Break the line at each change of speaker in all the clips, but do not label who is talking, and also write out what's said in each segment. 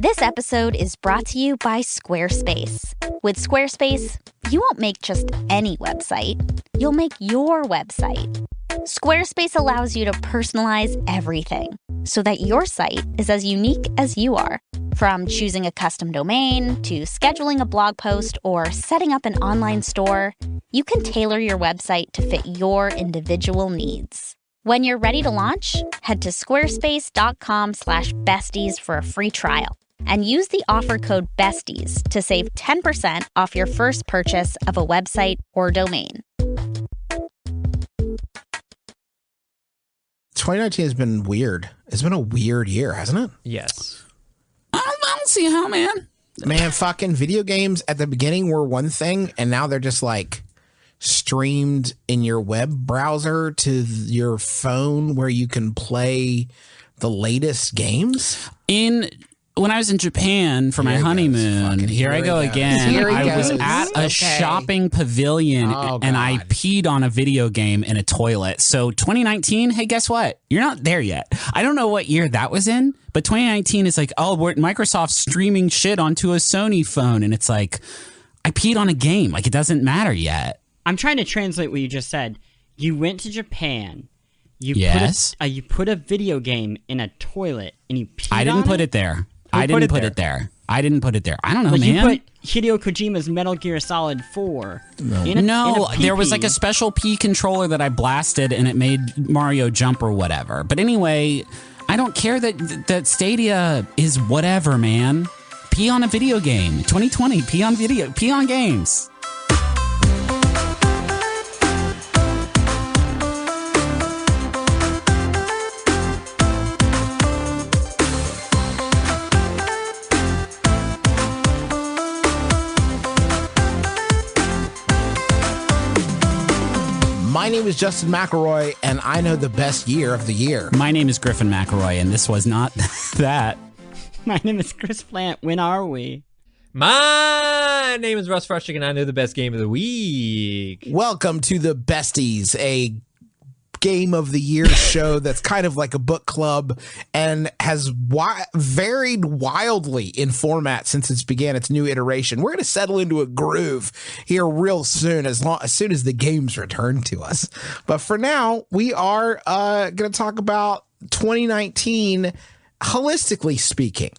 This episode is brought to you by Squarespace. With Squarespace, you won't make just any website. You'll make your website. Squarespace allows you to personalize everything so that your site is as unique as you are. From choosing a custom domain to scheduling a blog post or setting up an online store, you can tailor your website to fit your individual needs. When you're ready to launch, head to squarespace.com/besties for a free trial and use the offer code BESTIES to save 10% off your first purchase of a website or domain.
2019 has been weird. It's been a weird year, hasn't it?
Yes.
I don't see how, man.
Man, fucking video games at the beginning were one thing, and now they're just like streamed in your web browser to your phone where you can play the latest games.
When I was in Japan for my honeymoon, here I go again. I was at a shopping pavilion and I peed on a video game in a toilet. So 2019, hey, guess what? You're not there yet. I don't know what year that was in, but 2019 is like, oh, Microsoft's streaming shit onto a Sony phone. And it's like, I peed on a game. Like, it doesn't matter yet.
I'm trying to translate what you just said. You went to Japan. You put a video game in a toilet and you peed on it?
I didn't put it there. I didn't put it there. I didn't put it there. I don't know, man.
You put Hideo Kojima's Metal Gear Solid 4 in a
there was like a special P controller that I blasted and it made Mario jump or whatever. But anyway, I don't care that Stadia is whatever, man. Pee on a video game. 2020, pee on games.
My name is Justin McElroy, and I know the best year of the year.
My name is Griffin McElroy, and this was not that.
My name is Chris Plante. When are we?
My name is Russ Frushtick, and I know the best game of the week.
Welcome to the Besties, a game of the year show that's kind of like a book club and has varied wildly in format since it began its new iteration. We're going to settle into a groove here real soon, as soon as the games return to us. But for now, we are going to talk about 2019, holistically speaking.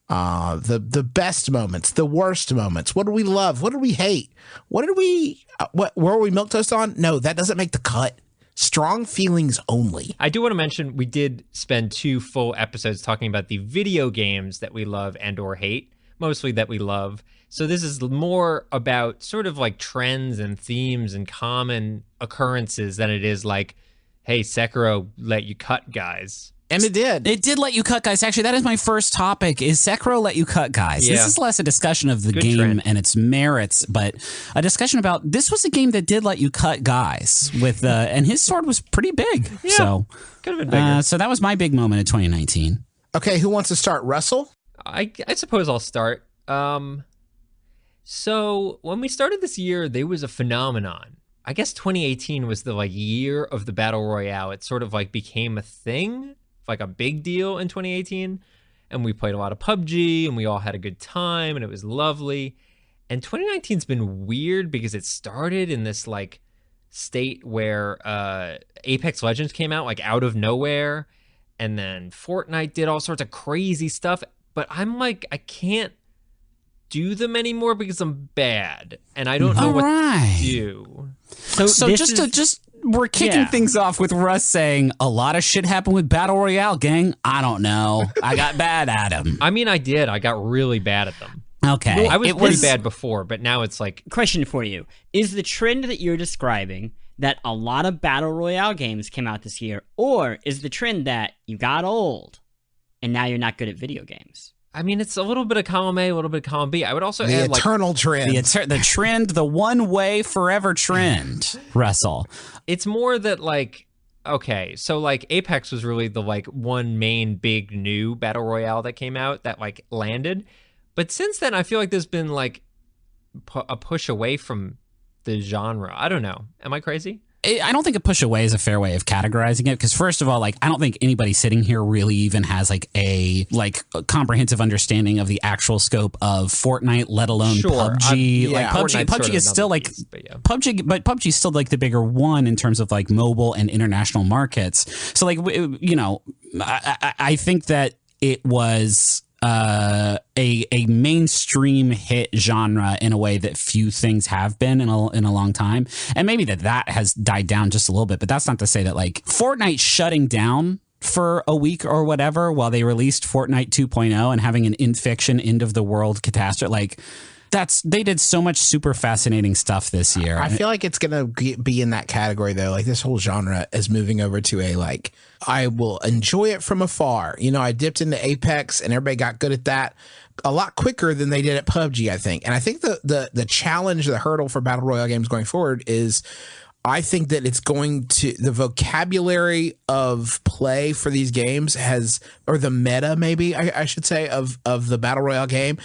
The best moments, the worst moments. What do we love? What do we hate? Were we milquetoast on? No, that doesn't make the cut. Strong feelings only.
I do want to mention we did spend 2 full episodes talking about the video games that we love and or hate, mostly that we love. So this is more about sort of like trends and themes and common occurrences than it is like, hey, Sekiro let you cut, guys.
And it did.
It did let you cut, guys. Actually, that is my first topic. Is Sekiro let you cut, guys? Yeah. This is less a discussion of the game and its merits, but a discussion about this was a game that did let you cut, guys. With and his sword was pretty big.
Yeah,
so
could have been bigger.
So that was my big moment in 2019.
Okay, who wants to start? Russell?
I suppose I'll start. So when we started this year, there was a phenomenon. I guess 2018 was the year of the Battle Royale. It sort of became a thing. Like a big deal in 2018, and we played a lot of PUBG and we all had a good time and it was lovely. And 2019's been weird because it started in this state where Apex Legends came out out of nowhere, and then Fortnite did all sorts of crazy stuff, but I'm I can't do them anymore because I'm bad and I don't know what to do.
So we're kicking things off with Russ saying a lot of shit happened with Battle Royale, gang. I don't know. I got bad at them.
I mean, I did. I got really bad at them.
Okay.
Well, I was pretty bad before, but now it's
Question for you. Is the trend that you're describing that a lot of Battle Royale games came out this year, or is the trend that you got old and now you're not good at video games?
I mean, it's a little bit of column A, a little bit of column B. I would also
add
the
eternal trend.
The trend, the one-way forever trend, Russell.
It's more that okay, so Apex was really the one main big new Battle Royale that came out that landed. But since then, I feel like there's been a push away from the genre. I don't know. Am I crazy?
I don't think a push away is a fair way of categorizing it, because first of all, like, I don't think anybody sitting here really even has a comprehensive understanding of the actual scope of Fortnite, let alone PUBG. Like PUBG is still like PUBG, but PUBG is still like the bigger one in terms of like mobile and international markets. So like, you know, I think that it was a mainstream hit genre in a way that few things have been in a long time, and maybe that has died down just a little bit. But that's not to say that like Fortnite shutting down for a week or whatever while they released Fortnite 2.0 and having an in-fiction end of the world catastrophe, like they did so much super fascinating stuff this year.
I feel like it's gonna be in that category though. Like this whole genre is moving over to a like, I will enjoy it from afar. You know, I dipped into Apex and everybody got good at that a lot quicker than they did at PUBG, I think. And I think the challenge, the hurdle for Battle Royale games going forward is, I think that it's going to, the vocabulary of play for these games has, or the meta maybe I should say of the Battle Royale game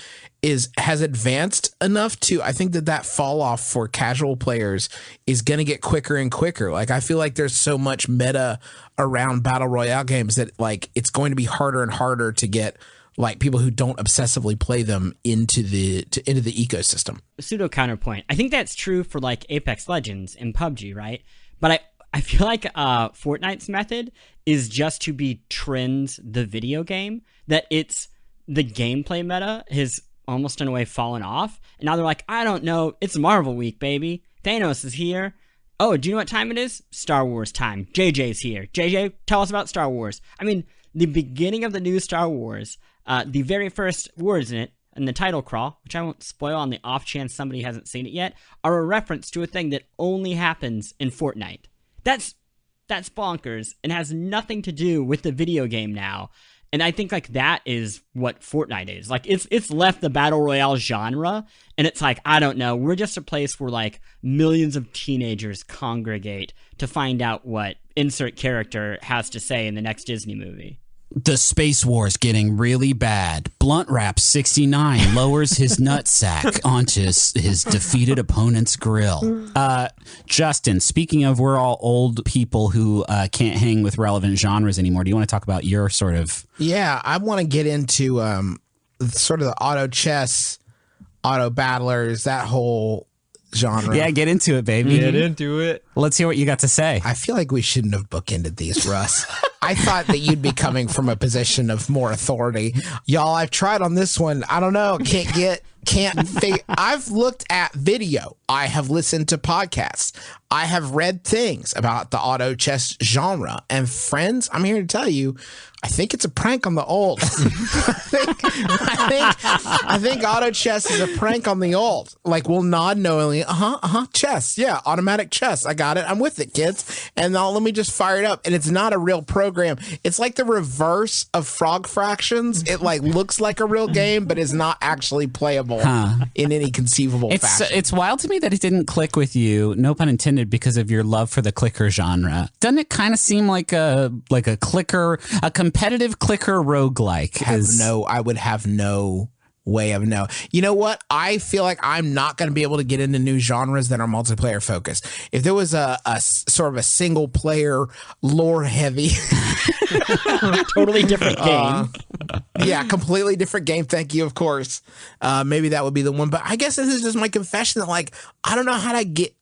has advanced enough to, I think that fall off for casual players is going to get quicker and quicker. Like I feel like there's so much meta around Battle Royale games that like it's going to be harder and harder to get like people who don't obsessively play them into the ecosystem.
Pseudo counterpoint. I think that's true for like Apex Legends and PUBG, right? But I feel like Fortnite's method is just to be Trends the video game, that it's the gameplay meta has almost in a way fallen off, and now they're like, I don't know, it's Marvel week, baby. Thanos is here. Oh, do you know what time it is? Star Wars time. JJ's here. JJ, tell us about Star Wars. I mean, the beginning of the new Star Wars, the very first words in it, and the title crawl, which I won't spoil on the off chance somebody hasn't seen it yet, are a reference to a thing that only happens in Fortnite. That's bonkers and has nothing to do with the video game now. And I think like that is what Fortnite is. Like it's left the battle royale genre, and it's like, I don't know, we're just a place where like millions of teenagers congregate to find out what insert character has to say in the next Disney movie.
The Space War's getting really bad. Blunt Wrap 69 lowers his nutsack onto his defeated opponent's grill. Justin, speaking of we're all old people who can't hang with relevant genres anymore, do you want to talk about your sort of...
Yeah, I want to get into sort of the auto chess, auto battlers, that whole genre.
Yeah, get into it, baby.
Get into it.
Let's hear what you got to say.
I feel like we shouldn't have bookended these, Russ. I thought that you'd be coming from a position of more authority. Y'all, I've tried on this one. I don't know. I've looked at video. I have listened to podcasts. I have read things about the auto chess genre. And friends, I'm here to tell you, I think it's a prank on the old. I think auto chess is a prank on the old. Like we'll nod knowingly, chess. Yeah, automatic chess. I got it. I'm with it, kids. And now let me just fire it up. And it's not a real program. It's like the reverse of Frog Fractions. It like looks like a real game, but is not actually playable in any conceivable fashion.
It's wild to me that it didn't click with you, no pun intended, because of your love for the clicker genre. Doesn't it kind of seem like a clicker, a competitive clicker roguelike?
I would have no way of know. You know what? I feel like I'm not going to be able to get into new genres that are multiplayer focused. If there was a sort of a single player lore heavy,
totally different game.
Yeah, completely different game. Thank you. Of course. Maybe that would be the one, but I guess this is just my confession that like, I don't know how to get,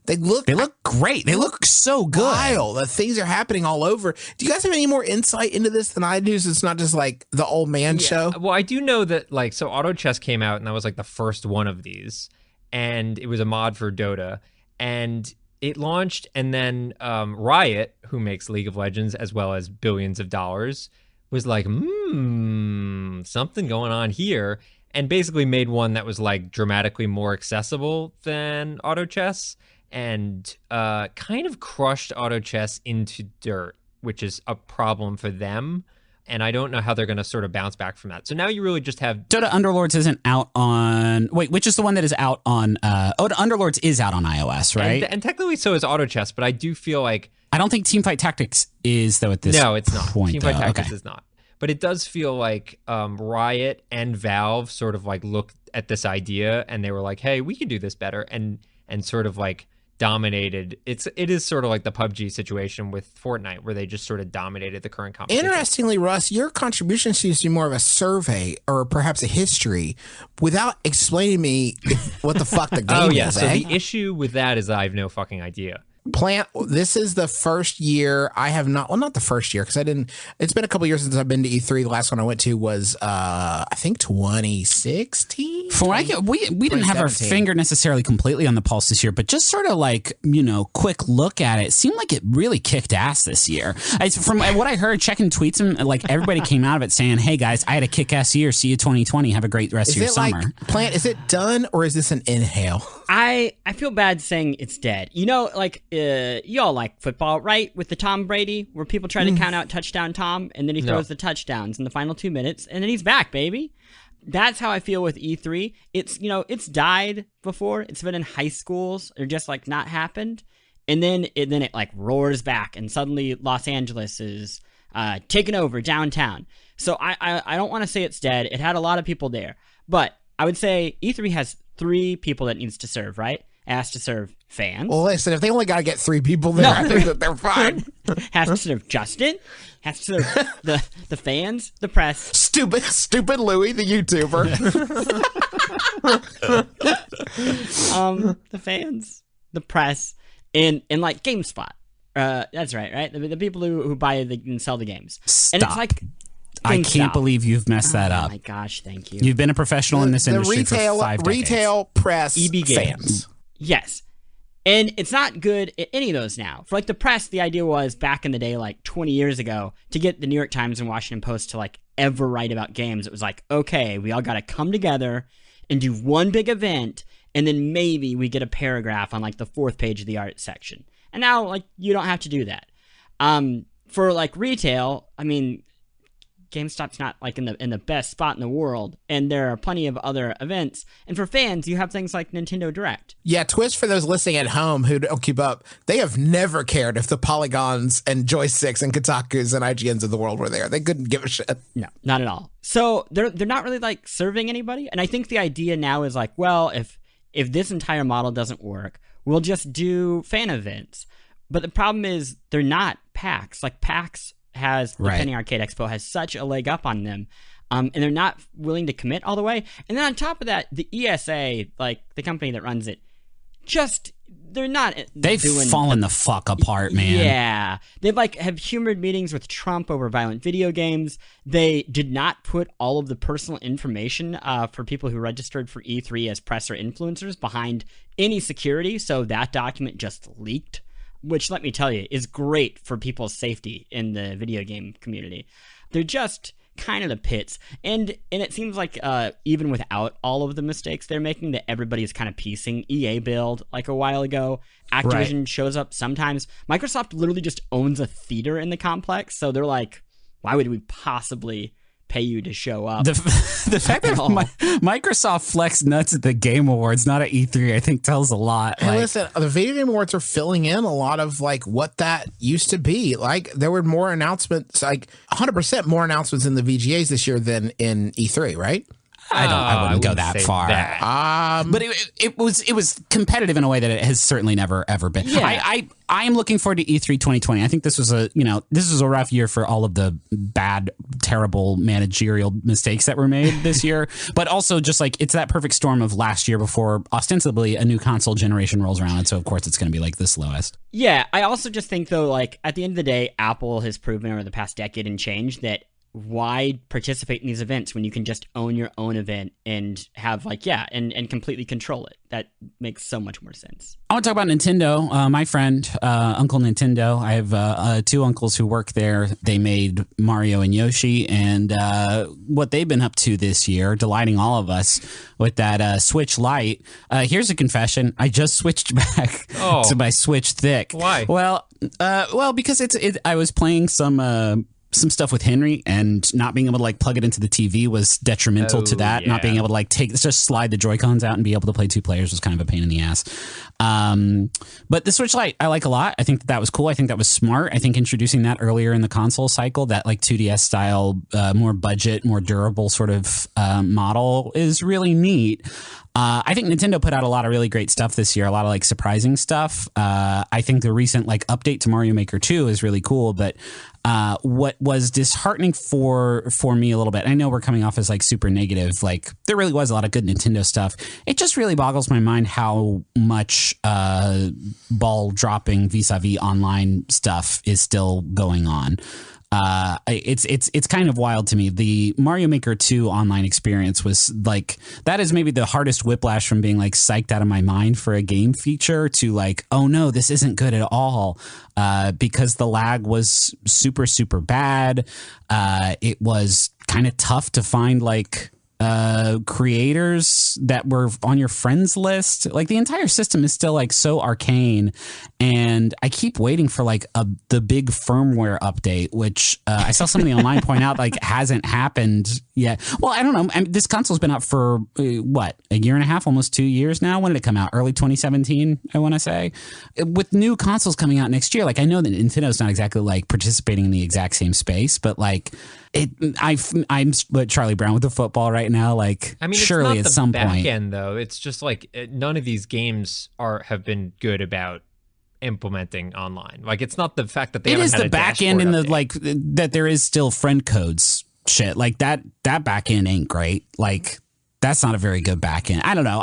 they look
great. They look so good.
Wild. The things are happening all over. Do you guys have any more insight into this than I do? So it's not just like the old man show.
Well, I do know that like, so Auto Chess came out and that was like the first one of these, and it was a mod for Dota, and it launched, and then Riot, who makes League of Legends as well as billions of dollars, was like, something going on here. And basically made one that was like dramatically more accessible than auto chess, and kind of crushed auto chess into dirt, which is a problem for them. And I don't know how they're going to sort of bounce back from that. So now you really just have...
Dota Underlords isn't out on... Wait, which is the one that is out on... Dota Underlords is out on iOS, right?
And technically so is auto chess, but I do feel like...
I don't think Teamfight Tactics is, though, at this point.
No, it's not. Teamfight Tactics is not. But it does feel like Riot and Valve sort of like looked at this idea and they were like, hey, we could do this better, and sort of like dominated. It is sort of like the PUBG situation with Fortnite, where they just sort of dominated the current competition.
Interestingly, Russ, your contribution seems to be more of a survey or perhaps a history without explaining to me what the fuck the game is.
So the issue with that is that I have no fucking idea.
Plante, this is the first year I have not, well, not the first year, because it's been a couple years since I've been to E3. The last one I went to was, I think 2016.
From what I get, we didn't have our finger necessarily completely on the pulse this year, but just sort of like, quick look at it seemed like it really kicked ass this year. From what I heard, checking tweets, and like everybody came out of it saying, hey guys, I had a kick-ass year. See you 2020. Have a great rest of your summer.
Plante, is it done or is this an inhale?
I feel bad saying it's dead. Y'all like football, right? With the Tom Brady, where people try to count out touchdown Tom, and then he throws the touchdowns in the final 2 minutes, and then he's back, baby. That's how I feel with E3. It's died before. It's been in high schools or just like not happened, and then it like roars back, and suddenly Los Angeles is taking over downtown. So I don't want to say it's dead. It had a lot of people there, but I would say E3 has 3 people that needs to serve, right? It has to serve fans.
Well, listen, if they only got to get 3 people there, I think that they're fine.
Has to serve Justin. Has to serve the fans, the press.
Stupid Louie, the YouTuber.
The fans, the press, and like GameSpot. That's right? The people who buy and sell the games.
Stop.
And it's like,
I can't believe you've messed that up.
Oh my gosh, thank you.
You've been a professional in this industry for 5 decades.
Retail, press,
EB Games.
fans.
Yes. And it's not good at any of those now. For like the press, the idea was back in the day, like 20 years ago, to get the New York Times and Washington Post to like ever write about games. It was like, okay, we all got to come together and do one big event, and then maybe we get a paragraph on like the 4th page of the art section. And now like you don't have to do that. For like retail, I mean, GameStop's not like in the best spot in the world, and there are plenty of other events. And for fans, you have things like Nintendo Direct.
Yeah, twist for those listening at home who don't keep up. They have never cared if the Polygons and Joysticks and Kotakus and IGNs of the world were there. They couldn't give a shit.
No, not at all. So they're not really like serving anybody. And I think the idea now is like, well, if this entire model doesn't work, we'll just do fan events. But the problem is they're not PAX. Like PAX has, the Penny Arcade Expo has such a leg up on them, and they're not willing to commit all the way. And then on top of that, the ESA, like the company that runs it, they've
fallen the fuck apart, man.
Yeah, they have humored meetings with Trump over violent video games. They did not put all of the personal information for people who registered for E3 as press or influencers behind any security, so that document just leaked, which, let me tell you, is great for people's safety in the video game community. They're just kind of the pits. And it seems like even without all of the mistakes they're making, that everybody is kind of piecing. EA build like a while ago. Activision shows up sometimes. Microsoft literally just owns a theater in the complex. So they're like, why would we possibly pay you to show up?
The fact that Microsoft flexed nuts at the Game Awards, not at E3, I think tells a lot.
Hey, listen, the Video Game Awards are filling in a lot of like what that used to be. Like there were more announcements, like 100% more announcements in the VGAs this year than in E3, right?
I wouldn't go that far. But it was competitive in a way that it has certainly never ever been.
Yeah.
I am looking forward to E3 2020. I think this was a rough year for all of the bad, terrible managerial mistakes that were made this year. But also just like it's that perfect storm of last year before ostensibly a new console generation rolls around, and so of course it's going to be like the slowest.
Yeah, I also just think though, like at the end of the day, Apple has proven over the past decade and change that why participate in these events when you can just own your own event and have and completely control it? That makes so much more sense.
I want to talk about Nintendo. My friend, Uncle Nintendo, I have 2 uncles who work there. They made Mario and Yoshi, and what they've been up to this year, delighting all of us with that Switch Lite. Here's a confession. I just switched back to my Switch Thick.
Why?
Well, because I was playing some stuff with Henry, and not being able to like plug it into the TV was detrimental to that.
Yeah.
Not being able to like just slide the Joy-Cons out and be able to play 2 players was kind of a pain in the ass. But the Switch Lite I like a lot. I think that was cool. I think that was smart. I think introducing that earlier in the console cycle, that like 2DS style, more budget, more durable sort of model is really neat. I think Nintendo put out a lot of really great stuff this year, a lot of like surprising stuff. I think the recent like update to Mario Maker 2 is really cool, but what was disheartening for me a little bit, I know we're coming off as like super negative, like there really was a lot of good Nintendo stuff. It just really boggles my mind how much ball dropping vis-a-vis online stuff is still going on. It's kind of wild to me. The Mario Maker 2 online experience was like, that is maybe the hardest whiplash from being like psyched out of my mind for a game feature to like, oh no, this isn't good at all. Because the lag was super, super bad. It was kind of tough to find like creators that were on your friends list. Like the entire system is still like so arcane, and I keep waiting for like the big firmware update, which I saw somebody online point out like hasn't happened yet. Well, I don't know. I mean, this console's been out for what, a year and a half, almost 2 years now. When did it come out? Early 2017, I want to say. With new consoles coming out next year, like I know that Nintendo's not exactly like participating in the exact same space, but like I'm Charlie Brown with the football right now. Like,
I mean,
surely
it's
at some
not the back
point,
end though. It's just like none of these games have been good about implementing online. Like, it's not the fact that they
it
haven't
is
had
the
a
back end and the
dashboard
like that there is still friend codes shit like that back end ain't great. Like, that's not a very good back end. I don't know.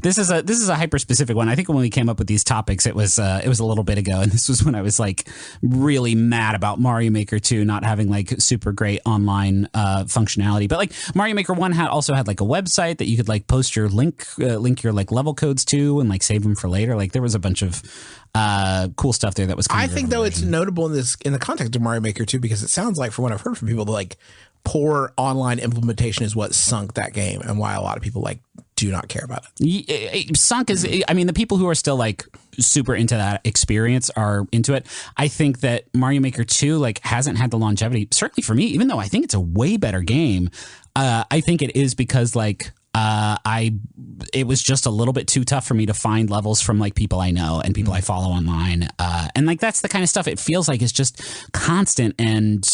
This is a hyper specific one. I think when we came up with these topics, it was a little bit ago, and this was when I was like really mad about Mario Maker 2 not having like super great online functionality. But like Mario Maker 1 also had like a website that you could like post your link your like level codes to and like save them for later. Like there was a bunch of cool stuff there that was kind
I
of
think though it's notable in the context of Mario Maker 2 because it sounds like, from what I've heard from people, that like poor online implementation is what sunk that game and why a lot of people like do not care about it.
Sunk is, I mean, the people who are still like super into that experience are into it. I think that Mario Maker 2 like hasn't had the longevity, certainly for me, even though I think it's a way better game. I think it is because like it was just a little bit too tough for me to find levels from like people I know and people I follow online. And like, that's the kind of stuff it feels like is just constant. And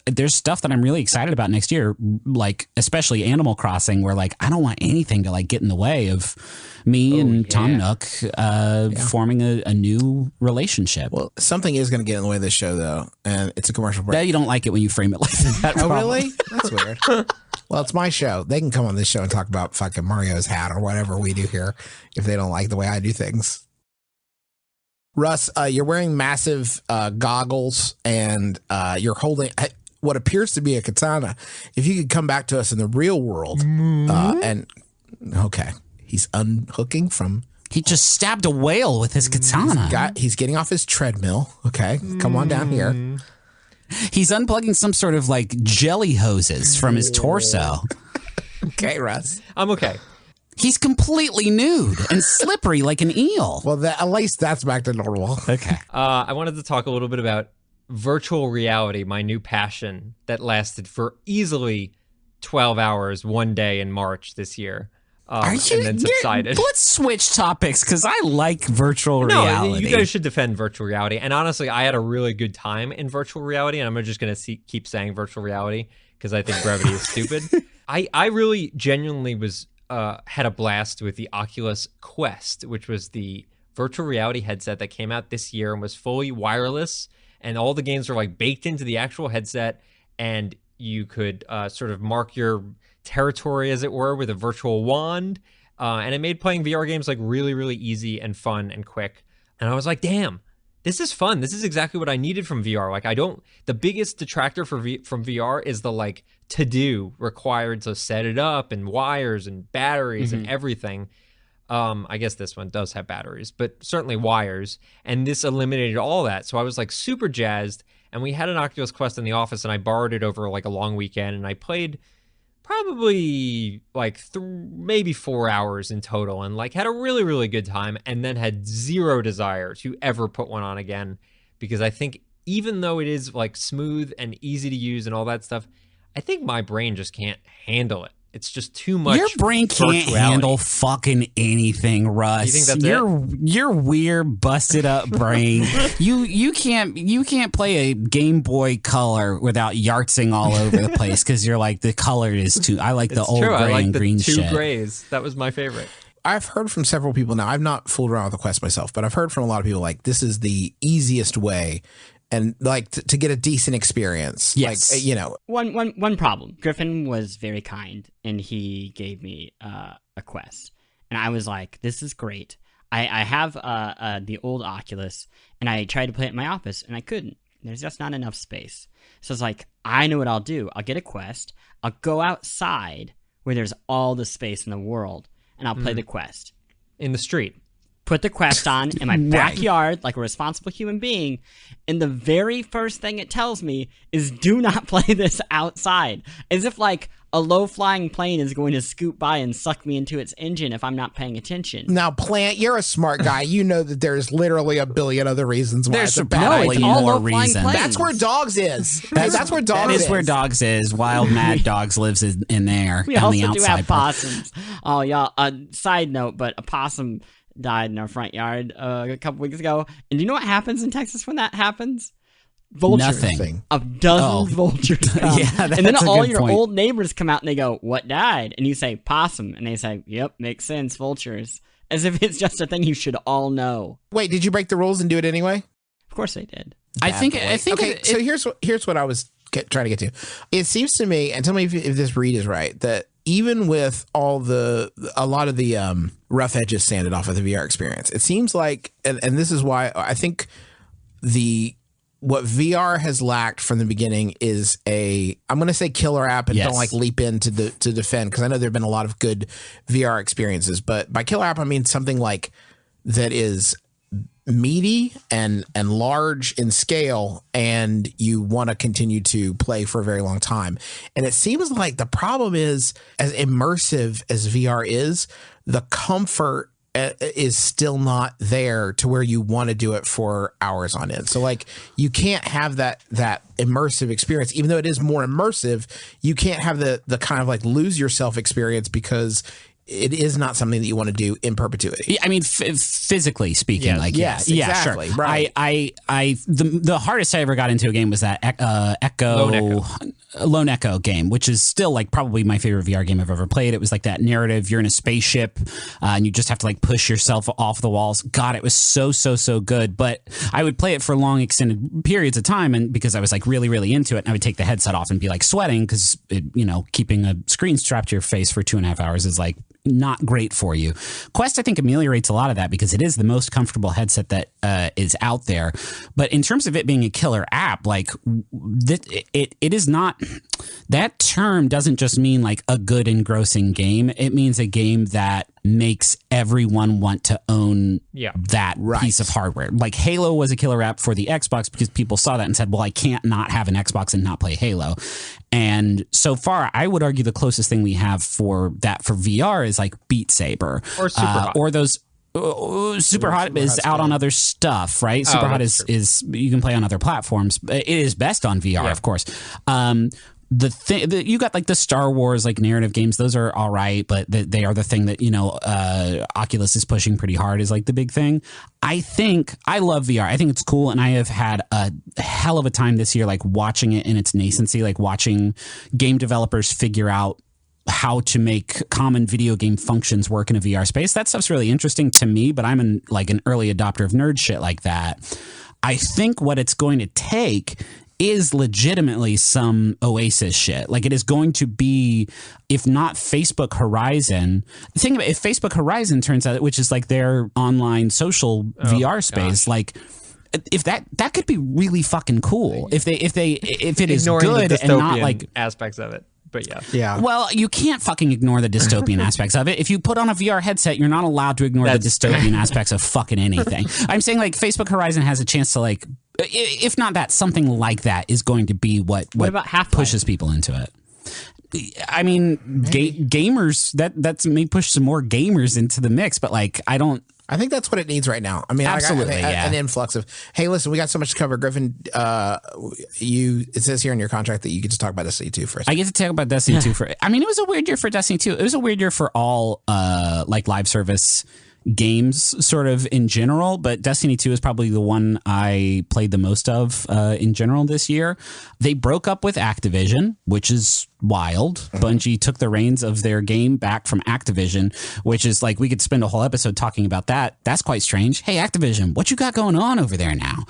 there's stuff that I'm really excited about next year, like especially Animal Crossing, where like, I don't want anything to like get in the way of me and Tom Nook forming a new relationship.
Well, something is going to get in the way of this show though. And it's a commercial break.
Yeah, you don't like it when you frame it like that.
Oh, really? That's weird. Well, it's my show. They can come on this show and talk about fucking Mario's hat or whatever we do here if they don't like the way I do things. Russ, you're wearing massive goggles and you're holding what appears to be a katana. If you could come back to us in the real world and okay, he's unhooking from.
He just stabbed a whale with his katana.
He's getting off his treadmill. Okay, come on down here.
He's unplugging some sort of like jelly hoses from his torso.
Okay, Russ.
I'm okay.
He's completely nude and slippery like an eel.
Well, at least that's back to normal.
Okay.
I wanted to talk a little bit about virtual reality, my new passion that lasted for easily 12 hours one day in March this year. And then subsided.
Let's switch topics because I like virtual reality.
No, you guys should defend virtual reality. And honestly, I had a really good time in virtual reality, and I'm just going to keep saying virtual reality because I think brevity is stupid. I really genuinely was had a blast with the Oculus Quest, which was the virtual reality headset that came out this year and was fully wireless, and all the games were like baked into the actual headset, and you could sort of mark your territory, as it were, with a virtual wand, and it made playing VR games like really, really easy and fun and quick. And I was like, damn, this is fun. This is exactly what I needed from VR. Like, the biggest detractor from VR is the like to-do required to set it up and wires and batteries and everything. I guess this one does have batteries, but certainly wires, and this eliminated all that. So I was like super jazzed, and we had an Oculus Quest in the office, and I borrowed it over like a long weekend, and I played probably like maybe 4 hours in total, and like had a really, really good time, and then had zero desire to ever put one on again, because I think even though it is like smooth and easy to use and all that stuff, I think my brain just can't handle it. It's just too much.
Your brain can't handle fucking anything, Russ.
You think that's
your weird, busted up brain. you can't play a Game Boy Color without yartzing all over the place because you're like the color is too. I like the old gray and green shit.
Two grays. That was my favorite.
I've heard from several people now. I've not fooled around with the Quest myself, but I've heard from a lot of people like this is the easiest way. And like to get a decent experience.
Yes.
Like, you know.
One problem. Griffin was very kind and he gave me a Quest. And I was like, this is great. I have the old Oculus and I tried to play it in my office and I couldn't. There's just not enough space. So it's like, I know what I'll do. I'll get a Quest. I'll go outside where there's all the space in the world and I'll play the Quest.
In the street.
Put the Quest on in my backyard like a responsible human being, and the very first thing it tells me is do not play this outside. As if like a low-flying plane is going to scoot by and suck me into its engine if I'm not paying attention.
Now, Plante, you're a smart guy. You know that there's literally a billion other reasons why
there's
it's a bad
probably
idea.
more reasons.
That's where Dogs is. That's where Dogs is.
That is where Dogs is. Wild Mad Dogs lives in there.
We
on
also
the
do
outside
have possums. Oh, y'all. Side note, but a possum died in our front yard a couple weeks ago. And do you know what happens in Texas when that happens? Vultures.
Nothing.
Of dozens of vultures come.
Yeah,
and then
that's a
all
good
your
point.
old neighbors come out and they go, what died? And you say, possum. And they say, yep, makes sense, vultures. As if it's just a thing you should all know.
Wait, did you break the rules and do it anyway?
Of course they did.
I think
Okay, so here's what I was trying to get to. It seems to me, and tell me if this read is right, that even with a lot of the rough edges sanded off of the VR experience, it seems like, and this is why I think what VR has lacked from the beginning is I'm going to say killer app and don't like leap in to defend, because I know there have been a lot of good VR experiences, but by killer app I mean something like that is meaty and large in scale, and you want to continue to play for a very long time. And it seems like the problem is, as immersive as VR is, the comfort is still not there to where you want to do it for hours on end. So like you can't have that immersive experience, even though it is more immersive. You can't have the kind of like lose yourself experience, because it is not something that you want to do in perpetuity.
I mean, physically speaking,
yes,
yeah,
exactly,
sure.
right.
The hardest I ever got into a game was that Lone Echo game, which is still like probably my favorite VR game I've ever played. It was like that narrative. You're in a spaceship and you just have to like push yourself off the walls. God, it was so good. But I would play it for long extended periods of time, and because I was like really, really into it, and I would take the headset off and be like sweating because, keeping a screen strapped to your face for 2.5 hours is like not great for you. Quest, I think, ameliorates a lot of that because it is the most comfortable headset that is out there. But in terms of it being a killer app, like it is not. That term doesn't just mean like a good engrossing game. It means a game that makes everyone want to own that piece of hardware. Like Halo was a killer app for the Xbox because people saw that and said, well, I can't not have an Xbox and not play Halo. And so far, I would argue the closest thing we have for that for VR is like Beat Saber
or Super Hot.
Or those. Super Hot is out on other stuff, right? Super Hot is you can play on other platforms. It is best on VR, of course. You got like the Star Wars like narrative games; those are all right, but they are the thing that Oculus is pushing pretty hard is like the big thing. I love VR. I think it's cool, and I have had a hell of a time this year, like watching it in its nascency, like watching game developers figure out how to make common video game functions work in a VR space. That stuff's really interesting to me, but I'm an early adopter of nerd shit like that. I think what it's going to take is legitimately some Oasis shit. Like it is going to be, if not Facebook Horizon, think about if Facebook Horizon turns out, which is like their online social VR space, like if that could be really fucking cool. If it is good and not like
aspects of it. But
yeah.
Well, you can't fucking ignore the dystopian aspects of it. If you put on a VR headset, you're not allowed to ignore the dystopian aspects of fucking anything. I'm saying like Facebook Horizon has a chance to like, if not that, something like that is going to be what
about Half-Life?
Pushes people into it. I mean, gamers, that may push some more gamers into the mix, but like, I don't
I think that's what it needs right now. I mean,
absolutely,
an influx of, hey, listen, we got so much to cover. Griffin, it says here in your contract that you get to talk about Destiny 2 first.
I get to talk about Destiny 2 for, I mean, it was a weird year for Destiny 2. It was a weird year for all like live service games sort of in general, but Destiny 2 is probably the one I played the most of in general this year. They broke up with Activision, which is wild. Bungie took the reins of their game back from Activision, which is like, we could spend a whole episode talking about that. That's quite strange. Hey, Activision, what you got going on over there now?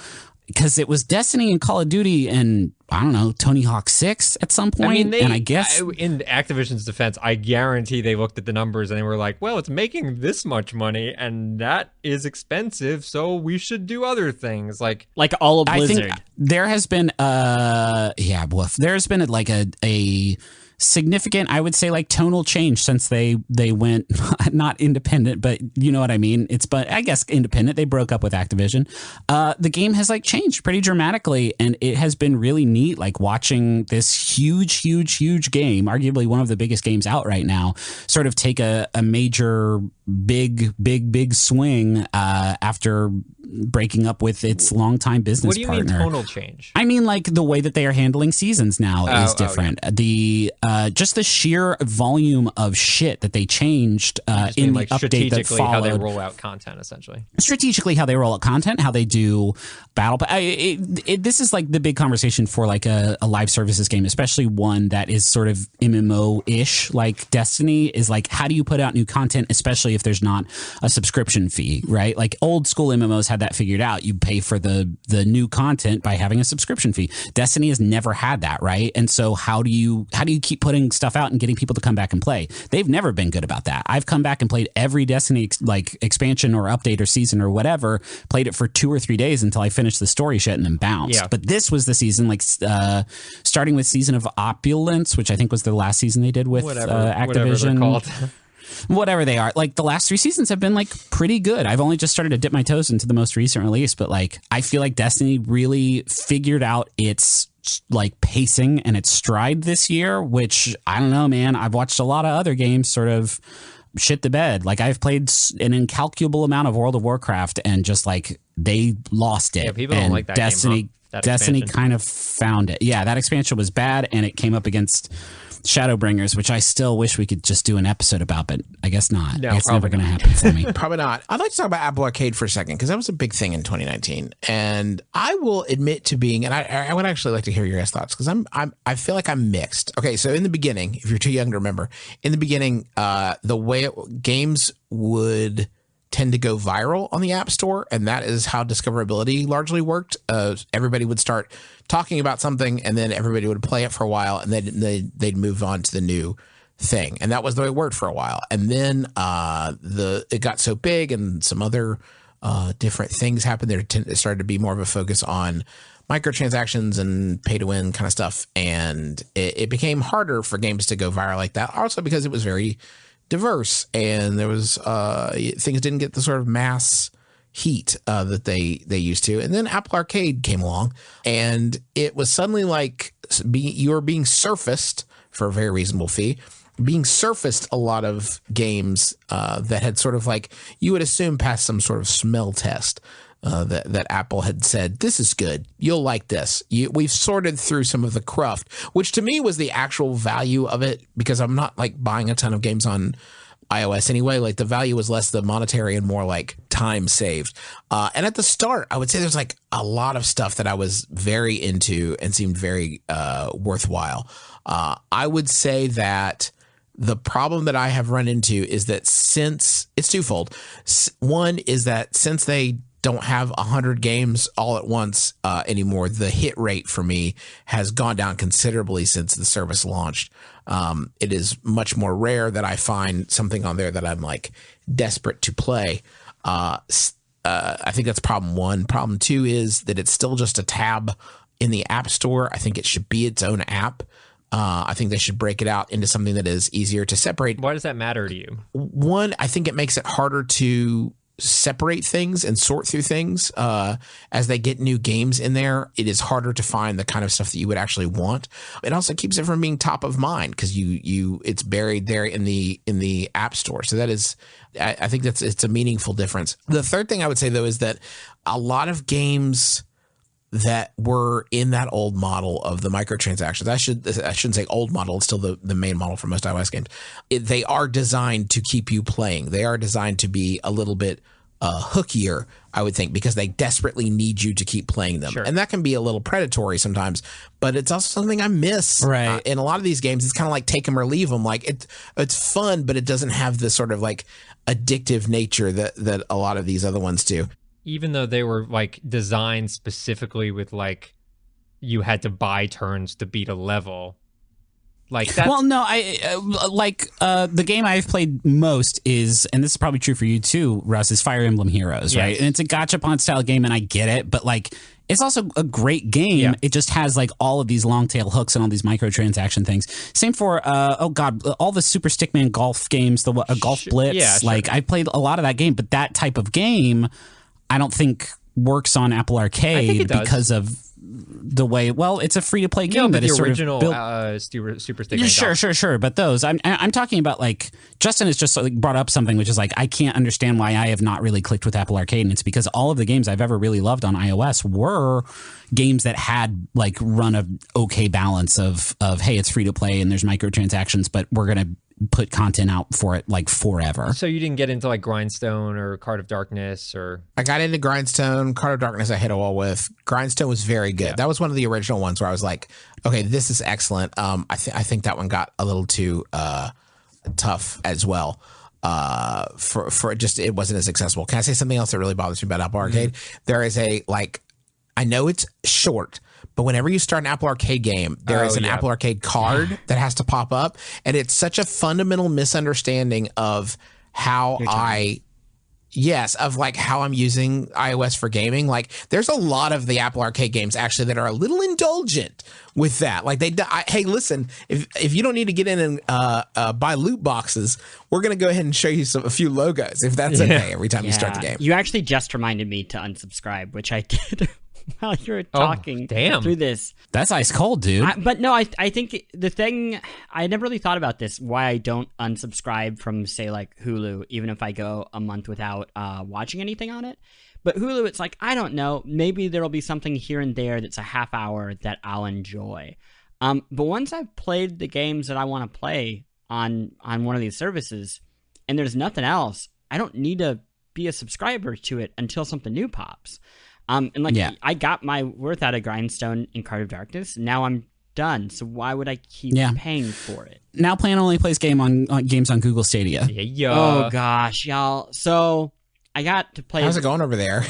Because it was Destiny and Call of Duty and, I don't know, Tony Hawk 6 at some point. I mean, and I guess
in Activision's defense, I guarantee they looked at the numbers and they were like, well, it's making this much money and that is expensive, so we should do other things. Like
all of Blizzard.
I think there has been, there's been like a significant, I would say, like tonal change since they went not independent, but you know what I mean. But I guess independent. They broke up with Activision. The game has like changed pretty dramatically, and it has been really neat. Like watching this huge game, arguably one of the biggest games out right now, sort of take a major big swing after breaking up with its longtime business partner.
What do you mean tonal change?
I mean, like the way that they are handling seasons now is different. The just the sheer volume of shit that they changed in the update that followed.
How they roll out content, essentially.
Strategically, how they roll out content, how they do battle. This is like the big conversation for like a live services game, especially one that is sort of MMO-ish, like Destiny, is like, how do you put out new content, especially if there's not a subscription fee, right? Like old school MMOs had that figured out. You pay for the new content by having a subscription fee. Destiny has never had that, right? And so how do you keep putting stuff out and getting people to come back and play? They've never been good about that. I've come back and played every Destiny expansion or update or season or whatever, played it for 2 or 3 days until I finished the story shit and then bounced. Yeah. But this was the season, like starting with Season of Opulence, which I think was the last season they did with Activision. Whatever they are, like the last 3 seasons have been like pretty good. I've only just started to dip my toes into the most recent release, but like I feel like Destiny really figured out its like pacing and its stride this year, which I don't know, man. I've watched a lot of other games sort of shit the bed. Like I've played an incalculable amount of World of Warcraft and just like they lost it.
Yeah, people don't like that
Destiny
game, huh?
Destiny kind of found it. Yeah, that expansion was bad and it came up against Shadowbringers, which I still wish we could just do an episode about, but I guess not.
No,
it's never going to happen for me.
Probably not. I'd like to talk about Apple Arcade for a second because that was a big thing in 2019, and I will admit to being, and I would actually like to hear your guys' thoughts because I feel like I'm mixed. Okay, so in the beginning, if you're too young to remember, in the beginning, the way games would tend to go viral on the App Store, and that is how discoverability largely worked. Everybody would start talking about something, and then everybody would play it for a while, and then they'd move on to the new thing, and that was the way it worked for a while. And then it got so big, and some other different things happened. There started to be more of a focus on microtransactions and pay to win kind of stuff, and it became harder for games to go viral like that. Also because it was very diverse, and there was things didn't get the sort of mass heat that they used to. And then Apple Arcade came along, and it was suddenly like you were being surfaced for a very reasonable fee, being surfaced a lot of games that had sort of like, you would assume passed some sort of smell test. That Apple had said, this is good, you'll like this. We've sorted through some of the cruft, which to me was the actual value of it, because I'm not like buying a ton of games on iOS anyway. Like the value was less the monetary and more like time saved. And at the start, I would say there's like a lot of stuff that I was very into and seemed very worthwhile. I would say that the problem that I have run into is that since it's twofold. One is that since they don't have 100 games all at once anymore, the hit rate for me has gone down considerably since the service launched. It is much more rare that I find something on there that I'm like desperate to play. I think that's problem one. Problem two is that it's still just a tab in the App Store. I think it should be its own app. I think they should break it out into something that is easier to separate.
Why does that matter to you?
One, I think it makes it harder to separate things and sort through things as they get new games in there. It is harder to find the kind of stuff that you would actually want. It also keeps it from being top of mind because it's buried there in the App Store. So that is, I think it's a meaningful difference. The third thing I would say though is that a lot of games that were in that old model of the microtransactions, I shouldn't say old model, it's still the main model for most iOS games. They are designed to keep you playing. They are designed to be a little bit hookier, I would think, because they desperately need you to keep playing them. Sure. And that can be a little predatory sometimes, but it's also something I miss.
Right.
In a lot of these games, it's kind of like take them or leave them. Like it's fun, but it doesn't have the sort of like addictive nature that a lot of these other ones do.
Even though they were like designed specifically with like you had to buy turns to beat a level, like that.
Well, no, the game I've played most is, and this is probably true for you too, Russ, is Fire Emblem Heroes, right? And it's a gachapon style game, and I get it, but like it's also a great game. Yeah. It just has like all of these long tail hooks and all these microtransaction things. Same for all the Super Stickman golf games, the Golf Blitz. Yeah, sure. Like I played a lot of that game, but that type of game I don't think works on Apple Arcade because of the way. Well, it's a free to play game that is sort of built.
Super Stickman.
Sure. But those I'm talking about, like Justin has just like brought up something which is like I can't understand why I have not really clicked with Apple Arcade, and it's because all of the games I've ever really loved on iOS were games that had like run a okay balance of hey, it's free to play and there's microtransactions, but we're gonna put content out for it like forever.
So you didn't get into like Grindstone or Card of Darkness or...
I got into Grindstone. Card of Darkness I hit a wall with. Grindstone was very good. Yeah. That was one of the original ones where I was like, okay, this is excellent. I think that one got a little too tough as well. For just, it wasn't as accessible. Can I say something else that really bothers me about Apple Arcade? Mm-hmm. There is I know it's short, but whenever you start an Apple Arcade game, there is an Apple Arcade card that has to pop up. And it's such a fundamental misunderstanding of how how I'm using iOS for gaming. Like there's a lot of the Apple Arcade games actually that are a little indulgent with that. Like hey, listen, if you don't need to get in and buy loot boxes, we're going to go ahead and show you a few logos if that's okay every time you start the game.
You actually just reminded me to unsubscribe, which I did while you were talking through this.
That's ice cold, dude.
But no, I think the thing, I never really thought about this, why I don't unsubscribe from, say, like Hulu, even if I go a month without watching anything on it. But Hulu, it's like, I don't know, maybe there'll be something here and there that's a half hour that I'll enjoy. But once I've played the games that I want to play on one of these services, and there's nothing else, I don't need to be a subscriber to it until something new pops. I got my worth out of Grindstone and Card of Darkness. Now I'm done. So why would I keep paying for it?
Now Plante only plays games on Google Stadia.
Oh gosh, y'all. So I got to play.
How's it going over there?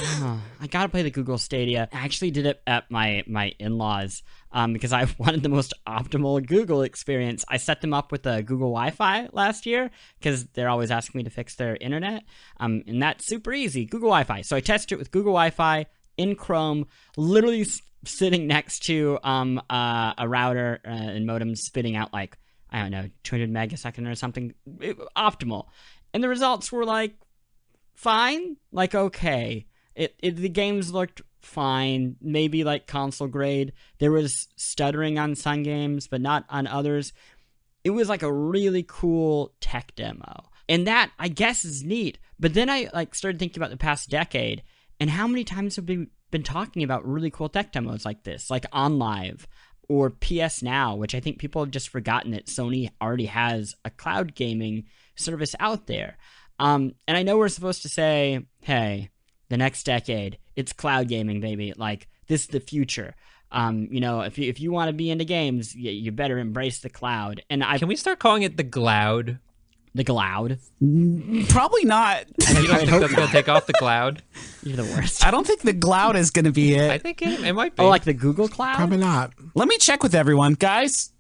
I got to play the Google Stadia. I actually did it at my in-laws because I wanted the most optimal Google experience. I set them up with a Google Wi-Fi last year because they're always asking me to fix their internet. And that's super easy. Google Wi-Fi. So I tested it with Google Wi-Fi in Chrome, literally sitting next to a router and modem spitting out like, I don't know, 200 megasecond or something. Optimal. And the results were like fine, like okay. The games looked fine, maybe like console grade. There was stuttering on some games, but not on others. It was like a really cool tech demo. And that, I guess, is neat. But then I started thinking about the past decade, and how many times have we been talking about really cool tech demos like this, like OnLive or PS Now, which I think people have just forgotten that Sony already has a cloud gaming service out there. And I know we're supposed to say, hey, the next decade, it's cloud gaming, baby. Like, this is the future. If you want to be into games, you better embrace the cloud. And
Can we start calling it the Gloud?
The Gloud?
Probably not.
You don't think that's going to take off the cloud?
You're the worst.
I don't think the Gloud is going to be it.
I think it might be.
Oh, like the Google Cloud?
Probably not.
Let me check with everyone, guys.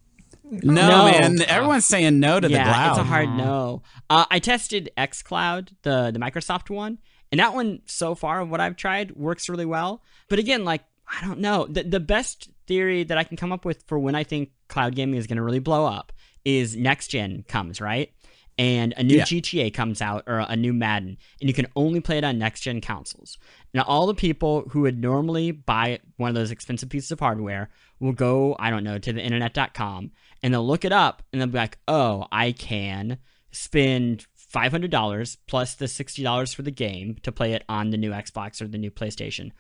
No, man. Everyone's saying no to the Gloud.
Yeah, it's a hard no. I tested xCloud, the Microsoft one, and that one, so far, what I've tried, works really well. But again, like, I don't know. The best theory that I can come up with for when I think cloud gaming is going to really blow up is next gen comes, right? and a new GTA comes out or a new Madden, and you can only play it on next-gen consoles. Now, all the people who would normally buy one of those expensive pieces of hardware will go, I don't know, to the internet.com, and they'll look it up, and they'll be like, oh, I can spend $500 plus the $60 for the game to play it on the new Xbox or the new PlayStation.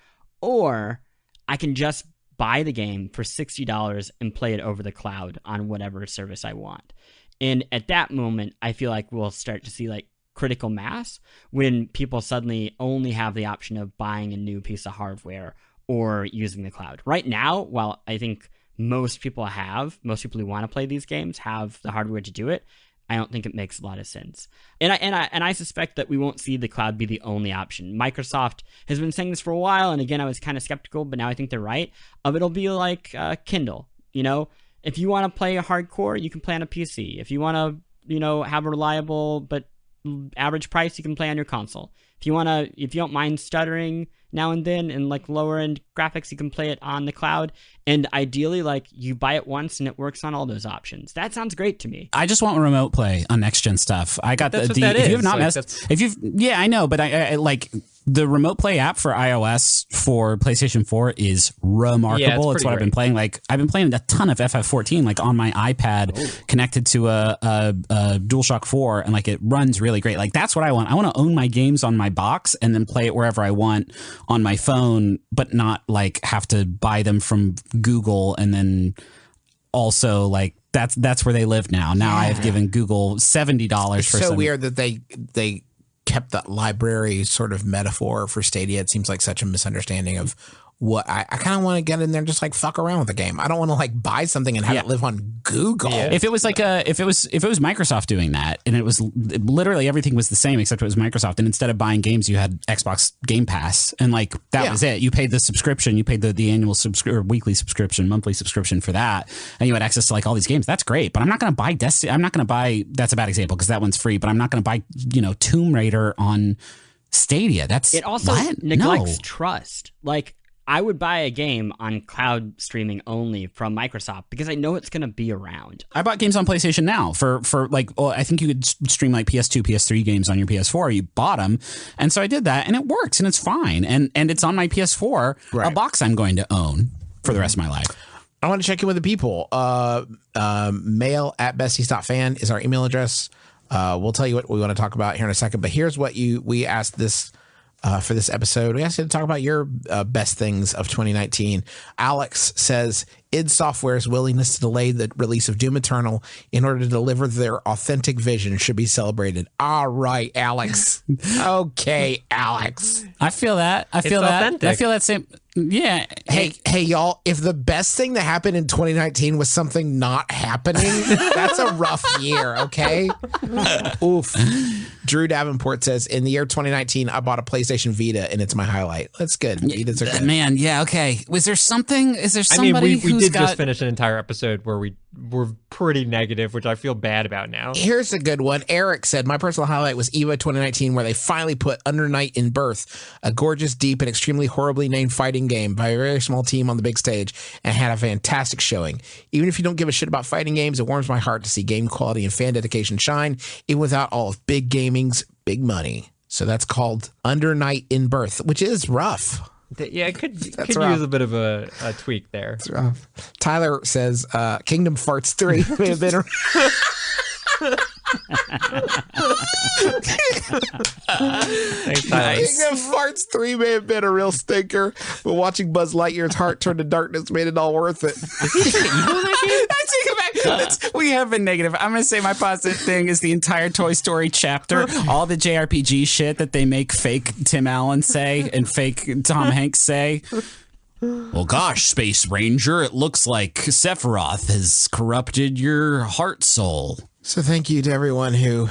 Or I can just buy the game for $60 and play it over the cloud on whatever service I want. And at that moment, I feel like we'll start to see like critical mass when people suddenly only have the option of buying a new piece of hardware or using the cloud. Right now, while I think most people who want to play these games have the hardware to do it, I don't think it makes a lot of sense. And I suspect that we won't see the cloud be the only option. Microsoft has been saying this for a while, and again, I was kind of skeptical, but now I think they're right. It'll be like Kindle, you know? If you want to play hardcore, you can play on a PC. If you want to, you know, have a reliable but average price, you can play on your console. If you don't mind stuttering now and then and like lower end graphics, you can play it on the cloud. And ideally, like you buy it once and it works on all those options. That sounds great to me.
I just want remote play on next gen stuff. I got
that's
the
what that
if
is.
you have not
Like,
messed, if you've I know, but I like the remote play app for iOS for PlayStation 4 is remarkable. It's what I've been playing. Like I've been playing a ton of FF14 like on my iPad connected to a DualShock 4, and like it runs really great. Like that's what I want. I want to own my games on my box and then play it wherever I want on my phone, but not like have to buy them from Google and then also like that's where they live now. Now I have given Google $70 for
so weird that they kept that library sort of metaphor for Stadia. It seems like such a misunderstanding of what I kind of want to get in there and just like fuck around with the game. I don't want to like buy something and have it live on Google.
Yeah. If it was like if it was Microsoft doing that, and it was literally everything was the same except it was Microsoft, and instead of buying games you had Xbox Game Pass, and like that was it. You paid the subscription, you paid the annual or weekly subscription, monthly subscription for that, and you had access to like all these games. That's great, but I'm not going to buy Destiny. I'm not going to buy. That's a bad example because that one's free, but I'm not going to buy Tomb Raider on Stadia.
It also neglects trust. Like I would buy a game on cloud streaming only from Microsoft because I know it's going to be around.
I bought games on PlayStation Now for like, I think you could stream like PS2, PS3 games on your PS4. You bought them. And so I did that and it works and it's fine. And it's on my PS4, a box I'm going to own for the rest of my life.
I want to check in with the people. Mail@besties.fan is our email address. We'll tell you what we want to talk about here in a second. But here's what we asked this for this episode. We asked you to talk about your best things of 2019. Alex says id Software's willingness to delay the release of Doom Eternal in order to deliver their authentic vision should be celebrated. All right, Alex. Okay, Alex.
I feel that. I feel that.
Authentic.
I feel that same. Yeah.
Hey, y'all, if the best thing that happened in 2019 was something not happening, that's a rough year, okay? Oof. Drew Davenport says, in the year 2019, I bought a PlayStation Vita, and it's my highlight. That's good. Vitas are good.
Man, yeah, okay. Was there something? Is there somebody
I mean, we did
got...
just finish an entire episode where we were pretty negative, which I feel bad about now.
Here's a good one. Eric said, my personal highlight was EVA 2019, where they finally put Under Night in Birth, a gorgeous, deep, and extremely horribly named fighting game by a very small team on the big stage, and had a fantastic showing. Even if you don't give a shit about fighting games, it warms my heart to see game quality and fan dedication shine, even without all of big gaming's big money. So that's called Under Night in Birth, which is rough.
Yeah, it could use a bit of a tweak there.
It's rough. Tyler says Kingdom Farts 3 may have been
Thanks, Tyler.
Kingdom Farts 3 may have been a real stinker, but watching Buzz Lightyear's heart turn to darkness made it all worth it.
Is he evil in that game?
I take it back. We have been negative. I'm going to say my positive thing is the entire Toy Story chapter, all the JRPG shit that they make fake Tim Allen say and fake Tom Hanks say. Well, gosh, Space Ranger, it looks like Sephiroth has corrupted your heart soul.
So thank you to everyone who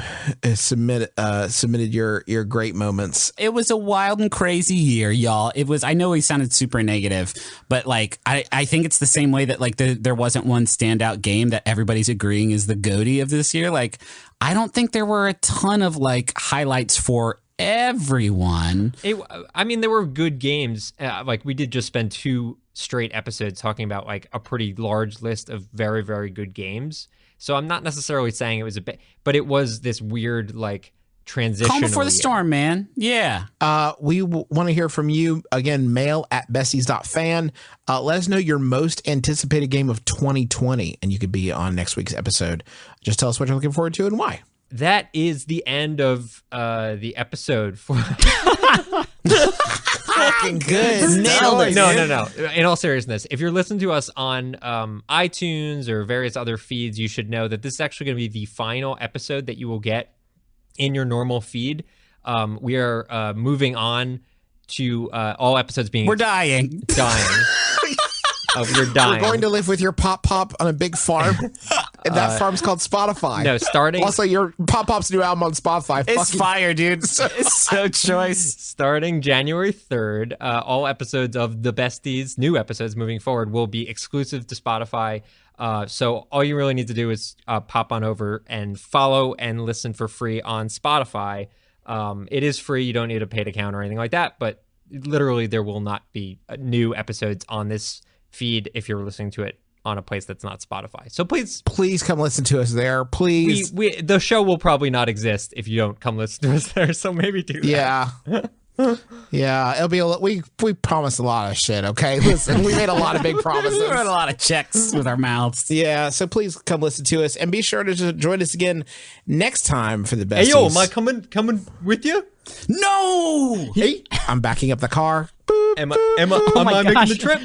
submitted your great moments.
It was a wild and crazy year, y'all. It was. I know we sounded super negative, but like I think it's the same way that like there wasn't one standout game that everybody's agreeing is the GOTY of this year. Like I don't think there were a ton of like highlights for everyone.
I mean, there were good games. Like we did just spend 2 straight episodes talking about like a pretty large list of very, very good games. So I'm not necessarily saying it was but it was this weird like transition.
Calm before the storm, man. Yeah.
We want to hear from you. Again, mail@besties.fan. Let us know your most anticipated game of 2020, and you could be on next week's episode. Just tell us what you're looking forward to and why.
That is the end of the episode for
Fucking good.
Nailed it.
No. In all seriousness, if you're listening to us on iTunes or various other feeds, you should know that this is actually going to be the final episode that you will get in your normal feed. We are moving on to all episodes being...
We're dying.
You're dying.
We're going to live with your Pop on a big farm. And that farm's called Spotify.
No, starting...
Also, your Pop's new album on Spotify.
It's fire, dude. It's so choice.
Starting January 3rd, all episodes of The Besties, new episodes moving forward, will be exclusive to Spotify. So all you really need to do is pop on over and follow and listen for free on Spotify. It is free. You don't need a paid account or anything like that. But literally, there will not be new episodes on this feed if you're listening to it on a place that's not Spotify. So please
come listen to us there. Please.
The show will probably not exist if you don't come listen to us there. So maybe do that.
Yeah, it'll be we promised a lot of shit, okay? Listen, we made a lot of big promises.
We wrote a lot of checks with our mouths.
Yeah, so please come listen to us and be sure to join us again next time for the Besties.
Hey, yo, am I coming with you?
No! Hey, I'm backing up the car. Boop,
am I making the trip?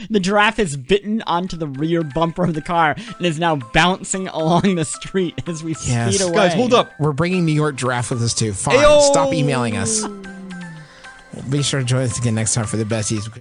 The giraffe is bitten onto the rear bumper of the car and is now bouncing along the street as we speed away.
Guys, hold up.
We're bringing New York Giraffe with us too. Fine,
Ayo!
Stop emailing us. Be sure to join us again next time for the Besties.